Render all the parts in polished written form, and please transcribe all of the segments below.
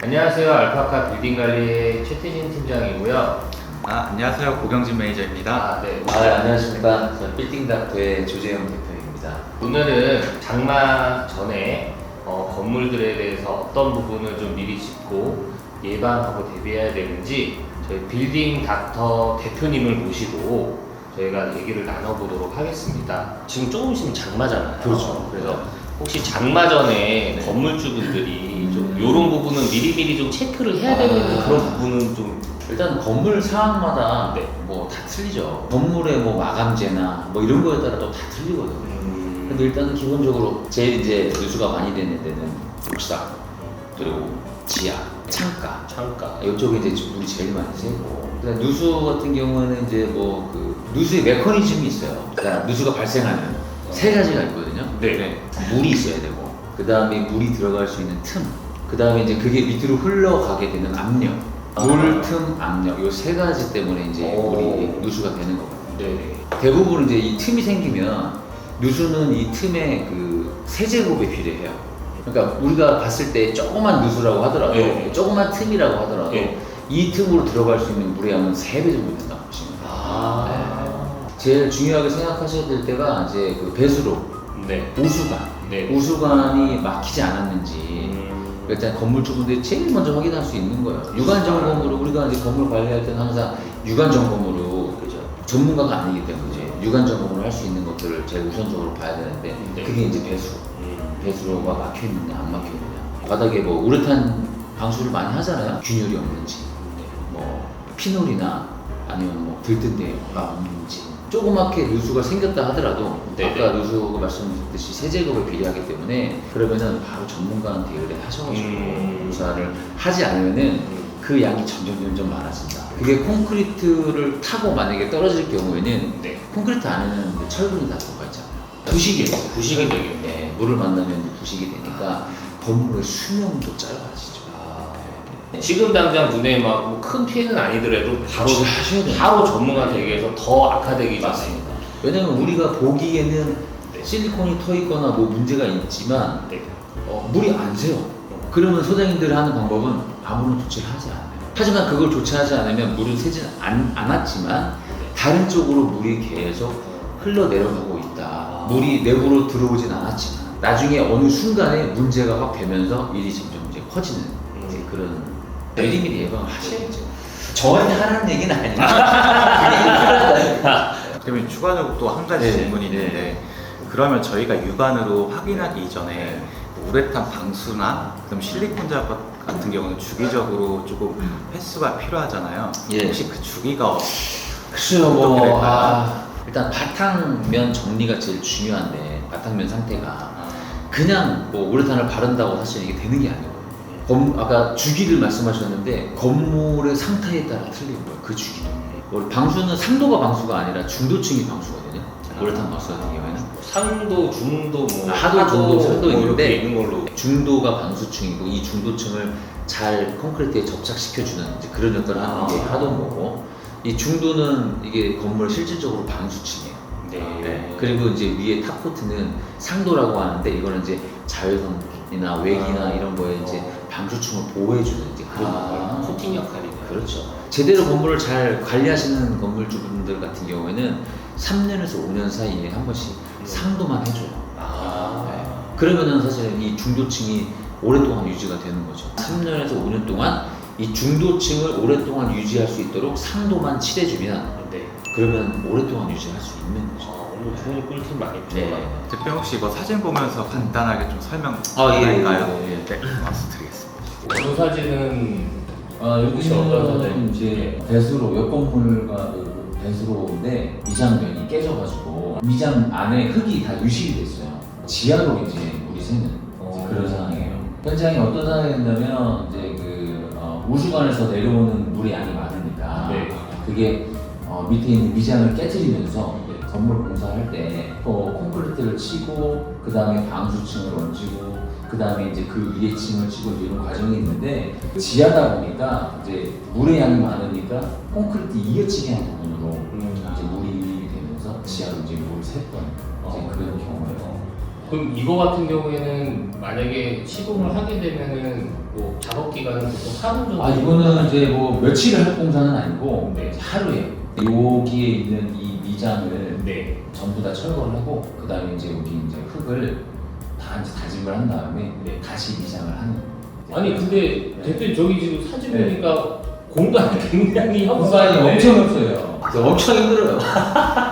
안녕하세요. 알파카 빌딩관리의 최태진 팀장이고요. 안녕하세요. 고경진 매니저입니다. 네. 안녕하십니까. 저는 빌딩닥터의 조재영 대표입니다. 오늘은 장마 전에 건물들에 대해서 어떤 부분을 좀 미리 짚고 예방하고 대비해야 되는지 저희 빌딩 닥터 대표님을 모시고 저희가 얘기를 나눠보도록 하겠습니다. 지금 조금 있으면 장마잖아요. 그렇죠. 그래서 혹시 장마 전에 건물주분들이 좀 이런 부분은 미리미리 좀 체크를 해야 되는 그런 부분은 좀 일단 건물 상황마다 네. 뭐 다 틀리죠. 건물의 뭐 마감재나 뭐 이런 거에 따라 또 다 틀리거든요. 근데 일단은 기본적으로 제일 이제 누수가 많이 되는 데는 옥상, 그리고 지하, 창가. 이쪽에 이제 물이 제일 많이 새고. 그다음 누수 같은 경우에는 이제 뭐 그 누수의 메커니즘이 있어요. 그러니까 누수가 발생하는 세 가지가 있거든요. 네. 물이 있어야 되고, 그 다음에 물이 들어갈 수 있는 틈, 그 다음에 이제 그게 밑으로 흘러가게 되는 압력, 물, 틈, 압력, 요 세 가지 때문에 이제 물이 누수가 되는 거거든요. 네. 대부분 이제 이 틈이 생기면 누수는 이 틈에 그 세제곱이 필요해요. 그러니까 우리가 봤을 때 조그만 누수라고 하더라도, 네. 조그만 틈이라고 하더라도 네. 이 틈으로 들어갈 수 있는 물의 양은 3배 정도 된다고 보시면 돼요. 네. 제일 중요하게 생각하셔야 될 때가 이제 그 배수로, 네. 우수관, 네. 우수관이 막히지 않았는지 일단 건물주분들이 제일 먼저 확인할 수 있는 거예요. 유관 점검으로 우리가 이제 건물 관리할 때는 항상 유관 점검으로 그죠. 전문가가 아니기 때문에 유관 점검을 할 수 있는 것들을 제일 우선적으로 봐야 되는데 네. 그게 이제 배수로가 막혀 있느냐 안 막혀 있느냐. 바닥에 뭐 우레탄 방수를 많이 하잖아요. 균열이 없는지, 뭐 피놀이나 아니면 뭐 들뜬 데가 없는지. 조그맣게 누수가 생겼다 하더라도 네네. 아까 누수가 말씀드렸듯이 세제곱에 비례하기 때문에 그러면은 바로 전문가한테 의뢰하셔가지고 공사를 하지 않으면은 그 양이 점점 많아진다. 그게 콘크리트를 타고 만약에 떨어질 경우에는 네. 콘크리트 안에는 철분이 다 들어가 있잖아요. 부식이 되겠네. 네, 물을 만나면 이제 부식이 되니까 건물의 수명도 짧아지죠. 지금 당장 눈에 막 큰 피해는 아니더라도 하셔야 돼요. 바로 전문가 되기위해서 더 악화되기 전에. 맞습니다. 왜냐면 우리가 보기에는 네. 실리콘이 터 있거나 뭐 문제가 있지만 네. 물이 안 새요. 그러면 소장님들이 하는 방법은 아무런 조치를 하지 않아요. 하지만 그걸 조치하지 않으면 물은 새진 않았지만 다른 쪽으로 물이 계속 흘러내려가고 있다. 물이 내부로 들어오진 않았지만 나중에 어느 순간에 문제가 확 되면서 일이 점점 이제 커지는 이제 그런 미리미리 예방을 하셔야죠. 저한테 하라는 얘기는 아니니까. 그러면 추가적으로 또 한 가지 네, 질문이 있는데 네. 그러면 저희가 육안으로 확인하기 이전에 우레탄 방수나 그럼 실리콘 작업 같은 경우는 주기적으로 조금 횟수가 필요하잖아요. 예. 혹시 그 주기가 글쎄요, 어떻게 될까요? 일단 바탕면 정리가 제일 중요한데 바탕면 상태가 그냥 뭐 우레탄을 바른다고 사실 이게 되는 게 아니고 아까 주기를 말씀하셨는데 건물의 상태에 따라 틀린 거예요. 그 주기도. 방수는 상도가 방수가 아니라 중도층이 방수거든요. 우레탄 방수 같은 경우에는 상도, 중도, 뭐 하도, 중도, 상도 뭐 있는데 이렇게 있는 걸로. 중도가 방수층이고 이 중도층을 잘 콘크리트에 접착시켜주는 이제 그런 역할을 하는 게 하도모고 이 중도는 이게 건물 실질적으로 방수층이에요. 네. 그리고 이제 위에 탑코트는 상도라고 하는데 이거는 이제 자외선이나 외기나 이런 거에 이제 방수층을 보호해주는 이제 그런 역할을 코팅 역할이네요. 그렇죠. 제대로 건물을 잘 관리하시는 건물주분들 같은 경우에는 3년에서 5년 사이에 한 번씩 상도만 해줘요. 네. 그러면은 사실 이 중도층이 오랫동안 유지가 되는 거죠. 3년에서 5년 동안 이 중도층을 오랫동안 유지할 수 있도록 상도만 칠해주면 네. 그러면 오랫동안 유지할 수 있는 거죠. 오늘 좋은 꿀팁 많이 네. 필요하네요. 대표 혹시 이거 사진 보면서 간단하게 좀 설명 예, 드릴까요? 예. 네, 말씀드리겠습니다. 이 사진은 여기는 어떤 이제 배수로 옆 건물과 그 배수로인데 미장면이 깨져가지고 미장 안에 흙이 다 유실이 됐어요. 지하로 이제 물이 새는 이제 그런 상황이에요. 현장이 어떤 상황이 됐냐면 이제 그 우수관에서 내려오는 물의 양이 많으니까 네. 그게 밑에 있는 미장을 깨뜨리면서 건물 공사할 때 콘크리트를 치고 그 다음에 방수층을 얹고 그 다음에 이제 그 위에 층을 치고 이런 과정이 있는데 지하다 보니까 이제 물의 양이 많으니까 콘크리트 이어치기 하는 부분으로 이제 물이 유입이 되면서 지하로 이제 물을 샜던 이제 그런 경우예요. 그럼 이거 같은 경우에는 만약에 시공을 하게 되면은 뭐 작업 기간은 보통 하루 정도? 아 이거는 이제 뭐 며칠을 할 공사는 아니고 네. 하루에 여기에 있는 이 미장을 네. 전부 다 철거를 하고 그 다음에 이제 여기 이제 흙을 다 이제 다짐을 한 다음에 네. 다시 미장을 하는. 아니 근데 네. 대표님 저기 지금 사진 네. 보니까 공간이 굉장히 공간이 협소한데 엄청 없어요. 그래서 엄청 힘들어요.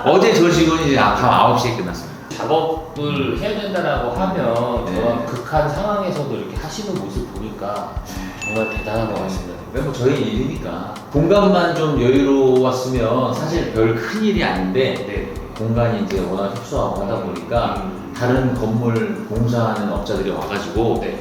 어제 저 직원이 이제 밤 9시에 끝났어요. 작업을 해야 된다라고 하면 네. 저런 극한 상황에서도 이렇게 하시는 모습 보니까 정말 대단한 것 같습니다. 뭐 저희 일이니까 공간만 좀 여유로웠으면 사실 별 큰 일이 아닌데 네. 공간이 이제 워낙 협소하고 하다 보니까 음. 다른 건물 공사하는 업자들이 와가지고 네.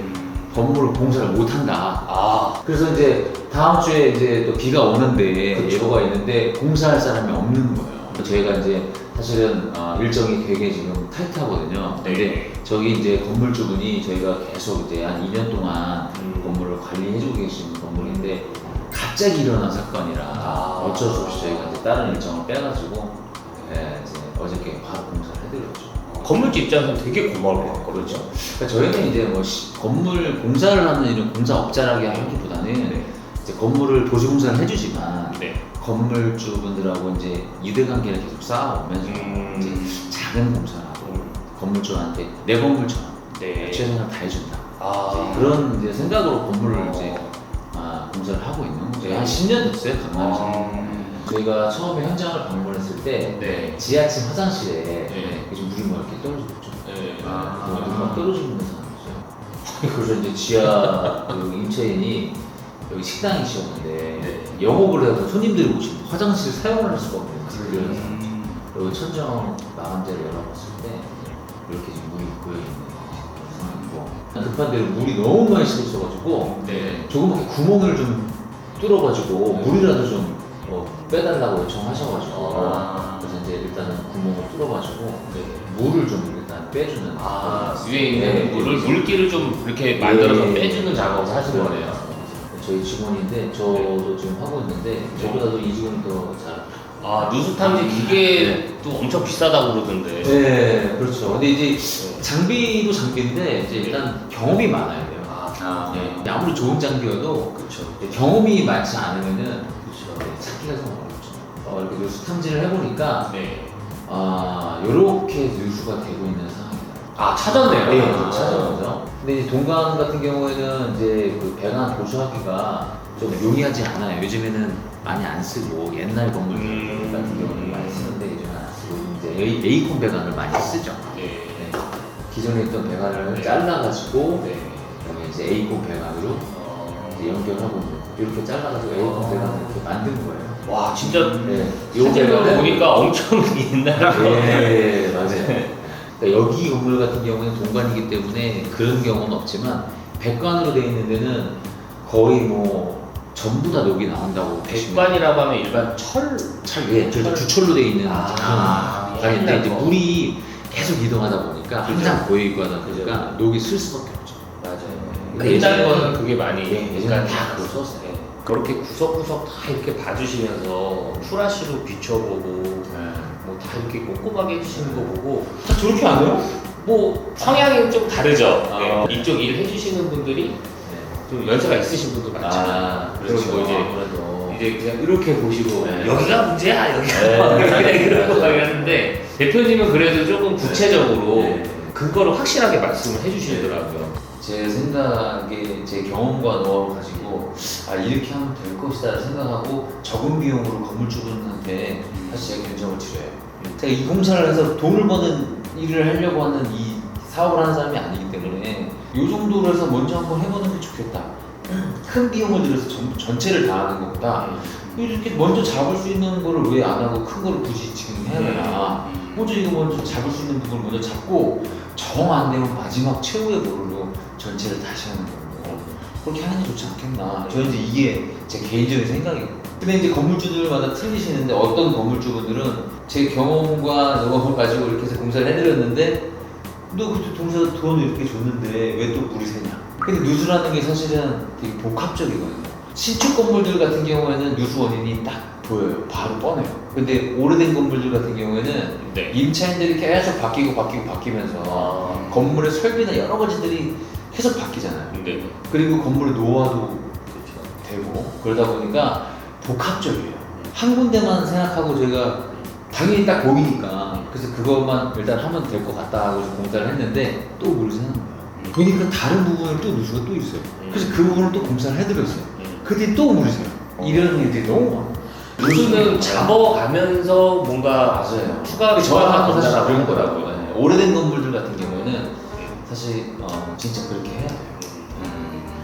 건물을 공사를 못한다. 아, 그래서 이제 다음 주에 이제 또 비가 오는데 그쵸. 예보가 있는데 공사할 사람이 없는 거예요. 저희가 이제 사실은 일정이 되게 지금 타이트하거든요. 근데 네. 저기 이제 건물주분이 저희가 계속 이제 한 2년 동안 건물을 관리해주고 계신 건물인데 갑자기 일어난 사건이라 아. 어쩔 수 없이 저희가 이제 다른 일정을 빼가지고 이제 어저께 바로 공사를 해드렸죠. 건물주 입장에서는 되게 고마울 것 같거든요. 그러니까 저희는 이제 뭐 건물 공사를 하는 이런 공사업자라게 하기보다는 네. 이제 건물을 도시 공사를 해주지만 네. 건물주분들하고 이제 유대관계를 계속 쌓아오면서 이제 작은 공사라도 건물주한테 내 건물처럼 네. 최선을 다해준다. 아, 이제 그런 이제 생각으로 건물을 이제 공사를 하고 있는 거죠. 한 10년 됐어요, 강남에서. 저희가 처음에 현장을 방문했을 때 네. 지하층 화장실에 네. 요즘 물이 막 이렇게 떨어졌죠. 네. 물이 막 떨어지는 상황이었어요. 그래서 이제 지하 그 임차인이 여기 식당이셨는데 네. 영업을 해서 손님들이 오시면 화장실 사용을 할 수가 없는 집들이라서 음. 여기 천정 마감재를 열어봤을 때 이렇게 지금 물이 고여있는 상황이고 급한 대로 물이 너무 많이 씻어 있어가지고 네. 조그맣게 구멍을 좀 뚫어가지고 네. 물이라도 좀 빼달라고 요청하셔가지고 아. 그래서 이제 일단은 구멍을 뚫어가지고 네. 물을 좀 일단 빼주는 아, 그런 위에 있는 네, 물을 네. 물기를 좀 이렇게 만들어서 네. 빼주는 작업을 하신 거네요. 저희 직원인데 저도 지금 하고 있는데 저보다도 이 직원이 더 잘. 아, 누수 탐지 기계도 엄청 비싸다고 그러던데. 네, 그렇죠. 근데 이제 장비도 장비인데 이제 일단 경험이 많아야 돼요. 네, 아무리 좋은 장비여도 그렇죠. 경험이 많지 않으면은 그렇죠. 찾기가 좀 어렵죠. 이렇게 누수 탐지를 해보니까 네. 이렇게 누수가 되고 있는 상황이다. 아, 찾았네요. 네, 아. 찾은 거죠. 근데 이제 동강 같은 경우에는 이제 그 배관 보수하기가 좀 용이하지 않아요. 요즘에는 많이 안 쓰고 옛날 건물 같은 경우는 많이 쓰는데 요즘은 안 쓰고 이제 에이콘 배관을 많이 쓰죠. 네. 네. 기존에 있던 배관을 잘라가지고 네. 그다음에 이제 에이콘 배관으로 이제 연결하고 이렇게 잘라가지고 에이콘 배관을 이렇게 만든 거예요. 와, 진짜 네. 사진으로 보니까 엄청 옛날 거. 네, 맞아요. 그러니까 여기 건물 같은 경우는 동관이기 때문에 그런 경우는 없지만 백관으로 되어 있는 데는 거의 뭐 전부 다 녹이 나온다고 보시면 백관이라고 하면 일반 철. 예, 저 주철로 되어 있는 아, 그런 배관인데 옛날 이제 거. 물이 계속 이동하다 보니까 그죠. 항상 고여 있고 하다 보니까 녹이 쓸 수밖에 없죠. 맞아요. 옛날 거는 그게 많이. 예전에 다 그거 썼어요. 네. 그렇게 구석구석 다 이렇게 봐주시면서 플라시로 비춰보고 뭐 다 이렇게 꼼꼼하게 해주시는 거 보고 다 저렇게 안 해요? 뭐 성향이 좀 다르죠. 아. 네. 이쪽 일 해주시는 분들이 좀 연세가 있으신 분도 많잖아요. 그렇죠. 그리고 이제 아무래도 이제 그냥 이렇게 보시고 네. 여기가 문제야 여기가 네. 그냥 이런 거 하는데 대표님은 그래도 조금 구체적으로 네. 근거를 확실하게 말씀을 해주시더라고요. 제 생각에 제 경험과 노하우를 가지고 이렇게 하면 될 것이다 생각하고 적은 비용으로 건물주분한테 사실 제가 견적을 드려요. 제가 이 공사를 해서 돈을 버는 일을 하려고 하는 이 사업을 하는 사람이 아니기 때문에 이 정도로 해서 먼저 한번 해보는 게 좋겠다. 큰 비용을 들여서 전체를 다 하는 것보다 이렇게 먼저 잡을 수 있는 거를 왜 안 하고 큰 거를 굳이 지금 해야 되나. 먼저 이거 먼저 잡을 수 있는 부분을 먼저 잡고 정 안 되면 마지막 최후의 보루로 전체를 다시 하는 거고 그렇게 하는 게 좋지 않겠나. 저는 이제 이게 제 개인적인 생각이에요. 근데 이제 건물주들마다 틀리시는데 어떤 건물주분들은 제 경험과 노하우를 가지고 이렇게 해서 공사를 해드렸는데 너 그때 동사 돈을 이렇게 줬는데 왜 또 물이 새냐. 근데 누수라는 게 사실은 되게 복합적이거든요. 신축 건물들 같은 경우에는 누수 원인이 딱 보여요. 바로 뻔해요. 근데 오래된 건물들 같은 경우에는 네. 임차인들이 계속 바뀌면서 아. 건물의 설비나 여러 가지들이 계속 바뀌잖아요. 네. 그리고 건물의 노화도 그렇죠. 되고 그러다 보니까 복합적이에요. 한 군데만 생각하고 제가 당연히 딱 보이니까 그래서 그것만 일단 하면 될 것 같다 하고 공사를 했는데 또 모르시는 거예요. 보니까 다른 부분을 또 누수가 또 있어요. 그래서 그 부분을 또 공사를 해드렸어요. 근데 또 모르세요. 이런 일들이 너무 많아요. 누수는 잡아가면서 뭔가 맞아요. 추가 정확한 사실 전달하고 그런 있더라고요. 거라고요. 네. 오래된 건물들 같은 경우에는 사실 진짜 그렇게 해야 돼요.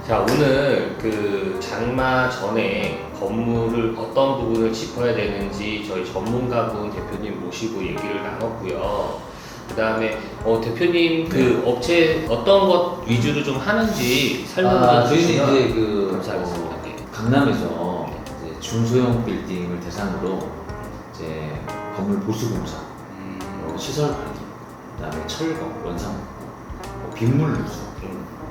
자, 오늘 그 장마 전에 건물을 어떤 부분을 짚어야 되는지 저희 전문가분 대표님 모시고 얘기를 나눴고요. 그 다음에 대표님 그 업체 어떤 것 위주로 좀 하는지 설명해 저희는 주시면 이제 그 감사하겠습니다. 강남에서 이제 중소형 빌딩을 대상으로 이제 건물 보수공사, 시설 관리, 그다음에 철거, 원상, 빗물 누수,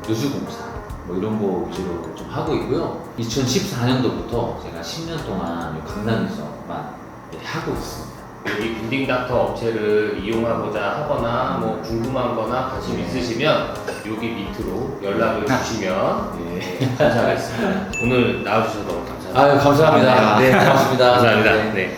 누수공사 뭐 이런 거 위주로 좀 하고 있고요. 2014년도부터 제가 10년 동안 이 강남에서만 하고 있습니다. 여기 빌딩 닥터 업체를 이용하고자 하거나 뭐 궁금한 거나 관심 있으시면 여기 밑으로 연락을 주시면 감사하겠습니다. 오늘 나와주셔서 너무 감사합니다. 감사합니다. 네, 고맙습니다. 감사합니다. 네. 네.